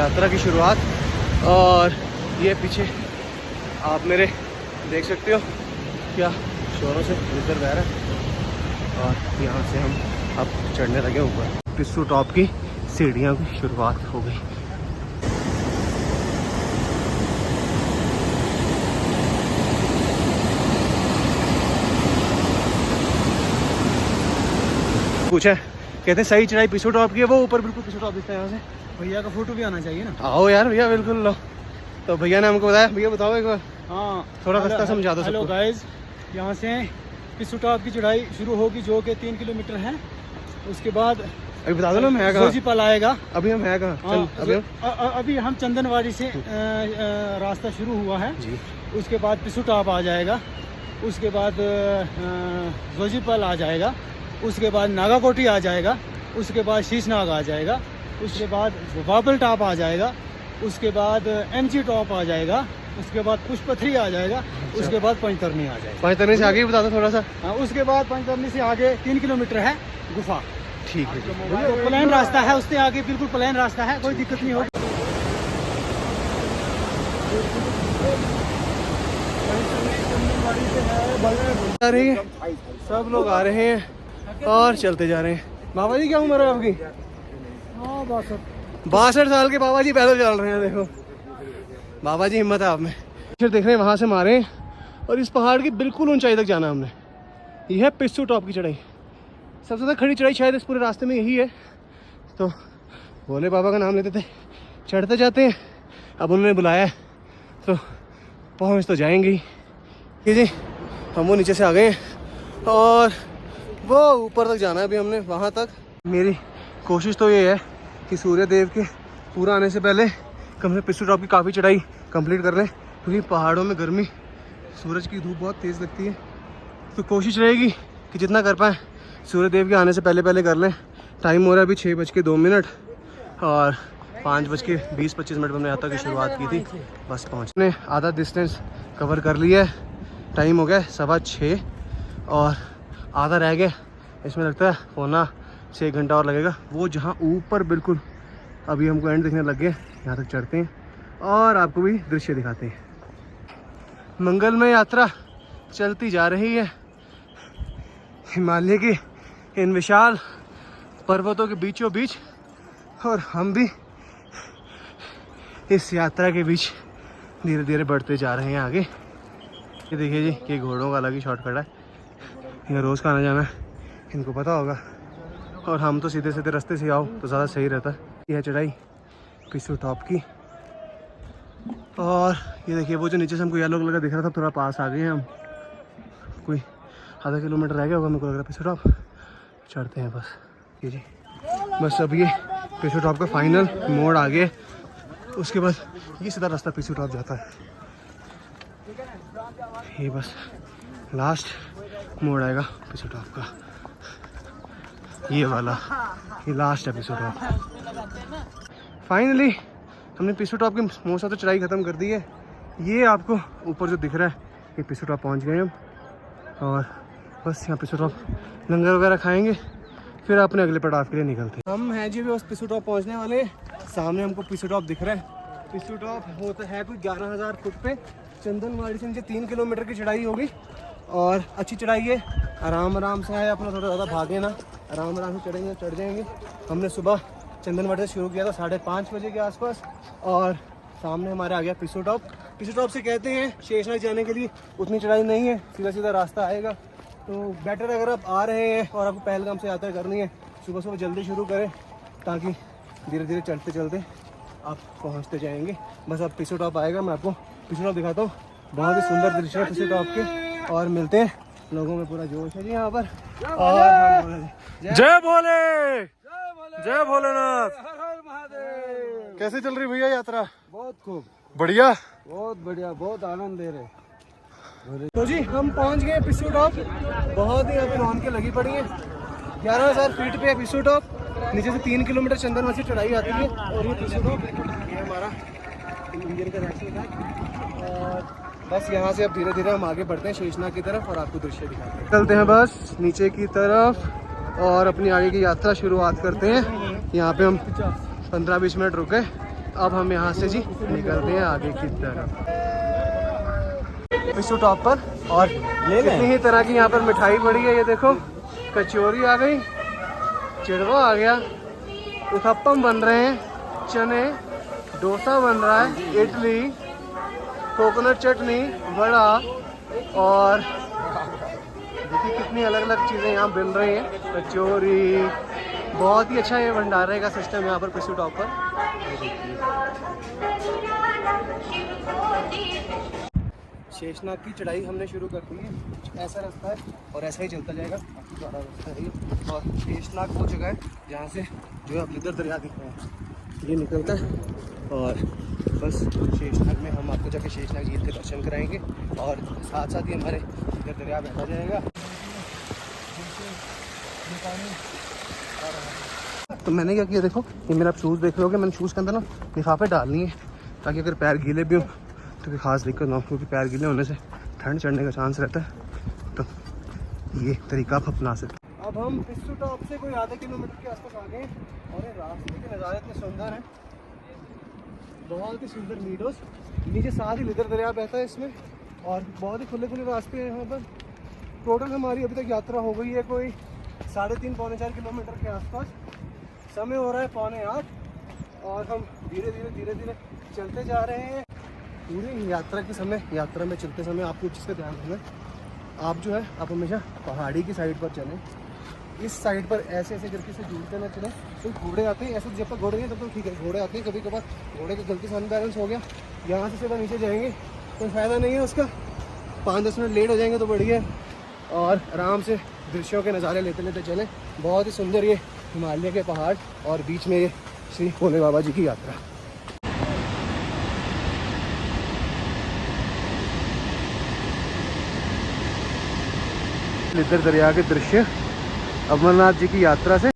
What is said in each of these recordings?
यात्रा की शुरुआत। और ये पीछे आप मेरे देख सकते हो क्या शोरों से इधर बह रहा है। और यहाँ से हम अब चढ़ने लगे ऊपर। पिस्सू टॉप की सीढ़ियों की शुरुआत हो गई। पूछा कहते सही चढ़ाई पिस्सू टॉप की है, वो ऊपर बिल्कुल पिस्सू टॉप दिखता है यहाँ से। भैया का फोटो भी आना चाहिए ना। आओ यार भैया, बिल्कुल लो। तो भैया ने हमको बताया, भैया बताओ एक बार। हाँ, थोड़ा रास्ता समझा दो सबको। हेलो गाइस, यहाँ से पिस्सू टॉप की चढ़ाई शुरू होगी जो कि 3 किलोमीटर है। उसके बाद अभी बता दो ना मैं कहाँ। जोजीपाल आएगा। अभी हम है कहाँ? अभी हम चंदनवाड़ी से रास्ता शुरू हुआ है जी। उसके बाद पिस्सू टॉप आ जाएगा, उसके बाद जोजीपाल आ जाएगा, उसके बाद नागाकोटी आ जाएगा, उसके बाद शीशनाग आ जाएगा, उसके बाद बाबल टॉप आ जाएगा, उसके बाद एमजी टॉप आ जाएगा, उसके बाद पुष्पथरी आ जाएगा, उसके बाद पंचतरनी आ जाएगा। पंचतरनी से आगे बता दो थोड़ा सा। हाँ, उसके बाद पंचतरनी से आगे 3 किलोमीटर है गुफा। ठीक है, तो प्लेन रास्ता है, उससे आगे बिल्कुल प्लेन रास्ता है, कोई दिक्कत नहीं होगी। आ रही है, सब लोग आ रहे हैं और चलते जा रहे हैं। बाबा जी क्या उम्र है आपकी? 62 साल के बाबा जी पैदल चल रहे हैं। देखो बाबा जी, हिम्मत है आप में। फिर देख रहे हैं वहाँ से मारे और इस पहाड़ की बिल्कुल ऊंचाई तक जाना हमने। यह है पिस्सू टॉप की चढ़ाई। सबसे ज़्यादा खड़ी चढ़ाई शायद इस पूरे रास्ते में यही है। तो भोले बाबा का नाम लेते थे, चढ़ते जाते हैं। अब उन्होंने बुलाया है तो पहुँच तो जाएंगे ही जी। हम वो नीचे से आ गए हैं और वो ऊपर तक जाना है अभी हमने, वहाँ तक। मेरी कोशिश तो ये है कि सूर्य देव के पूरा आने से पहले कम से पिस्सू टॉप की काफ़ी चढ़ाई कंप्लीट कर लें, क्योंकि पहाड़ों में गर्मी, सूरज की धूप बहुत तेज़ लगती है। तो कोशिश रहेगी कि जितना कर पाएँ सूर्य देव के आने से पहले पहले कर लें। टाइम हो रहा है अभी 6:02 और 5:20-25 पर हमने यात्रा की शुरुआत की थी। बस पहुँचने आधा डिस्टेंस कवर कर लिया है। टाइम हो गया 6:15 और आधा रह गया। इसमें लगता है 6 घंटा और लगेगा। वो जहाँ ऊपर बिल्कुल अभी हमको एंड दिखने लग गया, यहाँ तक चढ़ते हैं और आपको भी दृश्य दिखाते हैं। मंगलमय यात्रा चलती जा रही है हिमालय की इन विशाल पर्वतों के बीचों बीच, और हम भी इस यात्रा के बीच धीरे धीरे बढ़ते जा रहे हैं आगे। ये देखिए जी, ये घोड़ों का अलग ही शॉर्टकट है। इन्हें रोज़ का आना जाना है, इनको पता होगा। और हम तो सीधे सीधे रास्ते से आओ तो ज़्यादा सही रहता है। यह चढ़ाई पिस्सू टॉप की। और ये देखिए वो जो नीचे से हमको येलो कलर का दिख रहा था, थोड़ा पास आ गए हैं हम। कोई आधा किलोमीटर रह गया होगा मेरे को लग रहा है पिस्सू टॉप। चढ़ते हैं बस। ये जी बस अब ये पिस्सू टॉप का फाइनल मोड़ आ गया। उसके बाद ये सीधा रास्ता पिस्सू टॉप जाता है। ये बस लास्ट मोड़ आएगा पिस्सू टॉप का, ये वाला, ये लास्ट है पिस्सू टॉप। फाइनली हमने पिस्सू टॉप की मोस्ट ऑफ तो चढ़ाई ख़त्म कर दी है। ये आपको ऊपर जो दिख रहा है ये पिस्सू टॉप पहुँच गए हम। और बस यहाँ पिस्सू टॉप लंगर वगैरह खाएंगे, फिर अपने अगले पड़ाव के लिए निकलते हैं। हम हैं जी बस पिस्सू टॉप पहुँचने वाले। सामने हमको पिस्सू टॉप दिख रहा है। पिस्सू टॉप होता है कोई 11,000 फुट पे। चंदनवाड़ी से नीचे 3 किलोमीटर की चढ़ाई होगी और अच्छी चढ़ाई है। आराम आराम से है, अपना थोड़ा ज़्यादा भागे ना, आराम आराम से चढ़ेंगे, चढ़ जाएंगे। हमने सुबह चंदनवाड़ी से शुरू किया था 5:30 बजे के आसपास और सामने हमारे आ गया पिस्सू टॉप। पिस्सू टॉप से कहते हैं शेषनाग जाने के लिए उतनी चढ़ाई नहीं है, सीधा सीधा रास्ता आएगा। तो बेटर अगर आप आ रहे हैं और आपको पहलगाम से यात्रा करनी है, सुबह सुबह जल्दी शुरू करें ताकि धीरे धीरे चलते चलते आप पहुंचते जाएंगे। बस अब पिस्सू टॉप आएगा, मैं आपको पिस्सू टॉप दिखाता हूँ। बहुत ही सुंदर दृश्य है पिस्सू टॉप के। और मिलते हैं, लोगों में पूरा जोश है जी यहाँ पर। और जय भोले, जय भोलेनाथ। कैसे चल रही भैया यात्रा? बहुत खूब, बढ़िया, बहुत बढ़िया, बहुत आनंद दे रहे। तो जी हम पहुंच गए पिस्सू टॉप। बहुत ही यहाँ पे रौनकें लगी पड़ी हैं। 11,000 फीट पे है पिस्सू टॉप। नीचे से 3 किलोमीटर चंदनवाड़ी से चढ़ाई आती है और ये पिस्सू टॉप ये हमारा मंदिर का रास्ता था। और बस यहाँ से अब धीरे धीरे हम आगे बढ़ते हैं शेषनाग की तरफ और आपको दृश्य दिखाते हैं। चलते हैं बस नीचे की तरफ और अपनी आगे की यात्रा शुरुआत करते हैं। यहाँ पे हम 15-20 मिनट रुके अब हम यहाँ से जी निकलते हैं आगे की तरफ पिस्सू टॉप पर। और कितनी ही तरह की यहाँ पर मिठाई पड़ी है, ये देखो कचौरी आ गई, चिड़वा आ गया, उत्तपम बन रहे हैं, चने, डोसा बन रहा है, इडली, कोकोनट चटनी, वड़ा, और देखिए कितनी अलग अलग चीज़ें यहाँ मिल रही हैं, कचौरी। बहुत ही अच्छा ये भंडारे का सिस्टम यहाँ पर पिस्सू टॉप पर। शेषनाग की चढ़ाई हमने शुरू कर दी है। कुछ ऐसा रास्ता है और ऐसा ही चलता जाएगा, काफ़ी बड़ा रास्ता है ये। और शेषनाग वो जगह है जहाँ से जो है लिद्दर दरिया दिख रहा है, ये निकलता है। और बस शेषनाग में हम आपको जाके शेषनाग झील के दर्शन कराएंगे और साथ साथ ही हमारे लिद्दर दरिया बहता जाएगा। तो मैंने क्या किया, देखो ये मेरा शूज़ देख लोगे, मैंने शूज़ के अंदर ना लिफाफे डालनी है ताकि अगर पैर गीले भी हो तो कोई ख़ास दिक्कत ना हो, क्योंकि पैर गीले होने से ठंड चढ़ने का चांस रहता है। तो ये तरीका आप अपना सकते हैं। अब हम पिस्सू टॉप से कोई आधे किलोमीटर के आसपास आ गए और ये रास्ते के नज़ारे इतने सुंदर हैं, बहुत ही सुंदर मीडोस, नीचे साथ ही लिद्दर दरिया बहता है इसमें, और बहुत ही खुले खुले रास्ते हैं यहाँ पर। टोटल हमारी अभी तक यात्रा हो गई है कोई 3.5 पौने 4 किलोमीटर के आसपास। समय हो रहा है 7:45 और हम धीरे धीरे चलते जा रहे हैं। पूरी यात्रा के समय, यात्रा में चलते समय आपको एक चीज़ का ध्यान रखना, आप जो है आप हमेशा पहाड़ी की साइड पर चलें। इस साइड पर ऐसे करके से जुड़ते ना चलें। तो घोड़े आते हैं, ऐसे जब तक घोड़े नहीं तब तक ठीक है, घोड़े आते हैं कभी कभार, घोड़े का गलती से अनबैलेंस हो गया, यहाँ से सीधा नीचे जाएंगे कोई फ़ायदा नहीं है उसका। 5-10 मिनट लेट हो जाएंगे तो बढ़िया, और आराम से दृश्यों के नज़ारे लेते लेते चलें। बहुत ही सुंदर ये हिमालय के पहाड़ और बीच में ये श्री भोले बाबा जी की यात्रा। लिद्दर दरिया के दृश्य अमरनाथ जी की यात्रा से।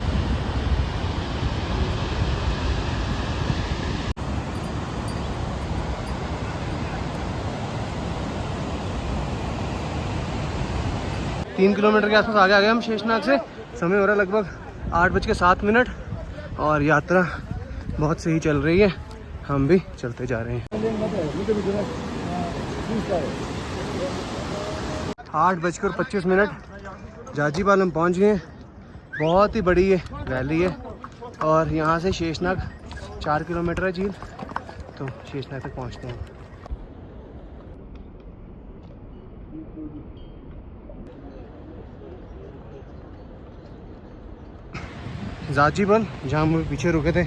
तीन किलोमीटर के आसपास आगे आ गए हम शेषनाग से। समय हो रहा है लगभग 8:07 और यात्रा बहुत सही चल रही है, हम भी चलते जा रहे हैं। 8:25 जाजीपाल हम पहुंच गए हैं। बहुत ही बड़ी ये वैली है और यहाँ से शेषनाग 4 किलोमीटर है झील, तो शेषनाग तक पहुँचते हैं। जाजीबल जहाँ हम पीछे रुके थे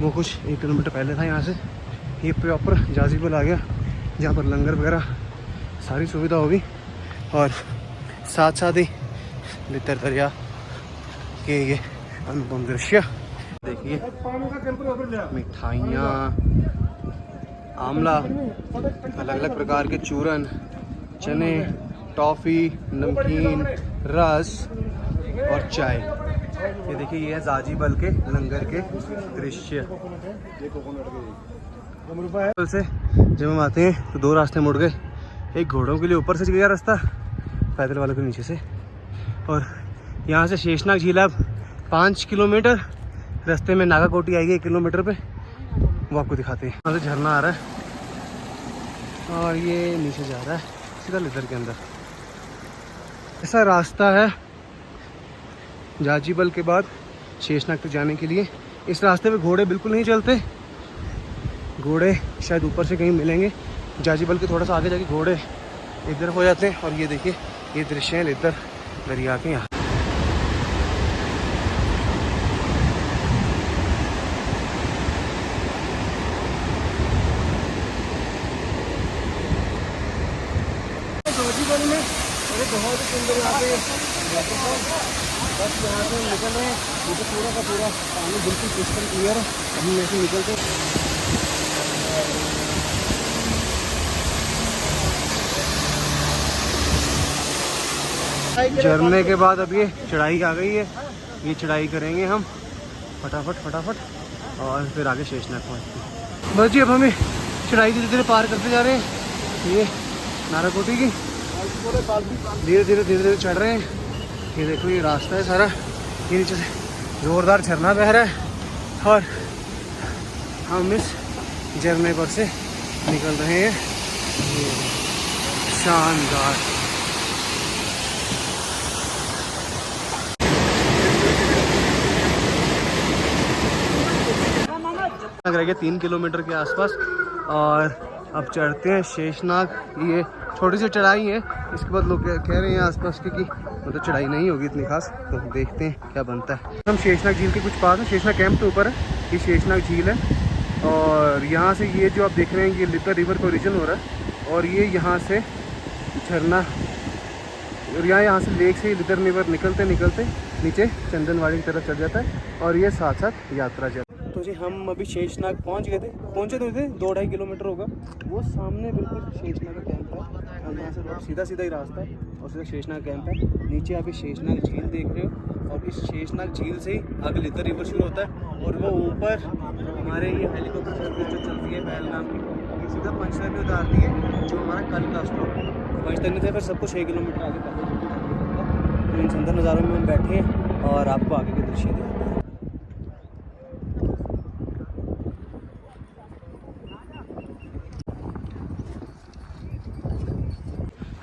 वो कुछ 1 किलोमीटर पहले था यहाँ से। ये प्रॉपर जाजीबल आ गया जहाँ पर लंगर वगैरह सारी सुविधा होगी और साथ साथ ही लिद्दर दरिया के ये अनुपम दृश्य देखिए। मिठाइयाँ, आमला, अलग अलग प्रकार के चूरन, चने, टॉफ़ी, नमकीन, रस और चाय। ये देखिए ये है जाजीबल के लंगर के दृश्य। से जब हम आते हैं तो 2 रास्ते मुड़ गए, एक घोड़ों के लिए ऊपर से गया रास्ता, पैदल वालों के नीचे से। और यहाँ से शेषनाग झील अब 5 किलोमीटर, रास्ते में नागाकोटी आएगी 1 किलोमीटर पे, वो आपको दिखाते हैं। यहाँ से झरना आ रहा है और ये नीचे जा रहा है सीधा लिद्दर के अंदर। ऐसा रास्ता है जाजीबल के बाद शेषनाग तक जाने के लिए। इस रास्ते पे घोड़े बिल्कुल नहीं चलते, घोड़े शायद ऊपर से कहीं मिलेंगे। जाजीबल के थोड़ा सा आगे जाके घोड़े इधर हो जाते हैं। और ये देखिए ये दृश्य है लिद्दर दरिया के। यहाँ जाजीबल में बहुत ही सुंदर यहाँ पे बस यहाँ से हम निकल रहे हैं। ये तो पूरा का पूरा पानी बिल्कुल क्रिस्टल क्लियर है। हम यहाँ से निकलते हैं। झरने के बाद अब ये चढ़ाई आ गई है, ये चढ़ाई करेंगे हम फटाफट और फिर आगे शेषनाग पहुँचते हैं। बस जी अब हमें चढ़ाई धीरे धीरे पार करते जा रहे हैं। ये नागाकोटी की धीरे धीरे चढ़ रहे हैं। ये देखो ये रास्ता है सारा, ये नीचे से ज़ोरदार झरना बह रहा है और हम इस झरने पर से निकल रहे हैं। ये शानदार। रह गया 3 किलोमीटर के आसपास और अब चढ़ते हैं शेषनाग। ये छोटी सी चढ़ाई है, इसके बाद लोग कह रहे हैं आसपास की कि मतलब चढ़ाई नहीं होगी इतनी खास, तो देखते हैं क्या बनता है। हम शेषनाग झील के कुछ पास है, शेषनाग कैंप के ऊपर है, ये शेषनाग झील है। और यहाँ से ये जो आप देख रहे हैं ये लितर रिवर का ओरिजिन हो रहा है और ये यहाँ से झरना और यहाँ से लेक से लितर रिवर निकलते निकलते नीचे चंदनवाड़ी की तरफ चल जाता है और ये साथ साथ यात्रा चल। तो जी हम अभी शेषनाग पहुँचे तो थे 2-2.5 किलोमीटर होगा। वो सामने बिल्कुल शेषनाग का कैंप है, हम यहाँ से सीधा ही रास्ता है और सीधा शेषनाग कैंप है। नीचे आप शेषनाग झील देख रहे हो और इस शेषनाग झील से ही आगे लितर रिवर शुरू होता है और वो ऊपर हमारे ये हेलीकॉप्टर सर्विस जो चलती है पहलगाम की, ये सीधा पंचतरणी में उतारती है जो हमारा कल का स्टॉप है। पंचतरणी से फिर सबको 6 किलोमीटर आगे पैदल। तो इन सुंदर नज़ारों में हम बैठे हैं और आपको आगे के दृश्य दिखाते हैं।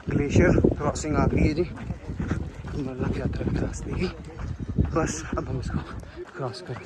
ग्लेशियर क्रॉसिंग आ गई है जी अमरनाथ यात्रा के रास्ते की। बस अब हम इसको क्रॉस करें।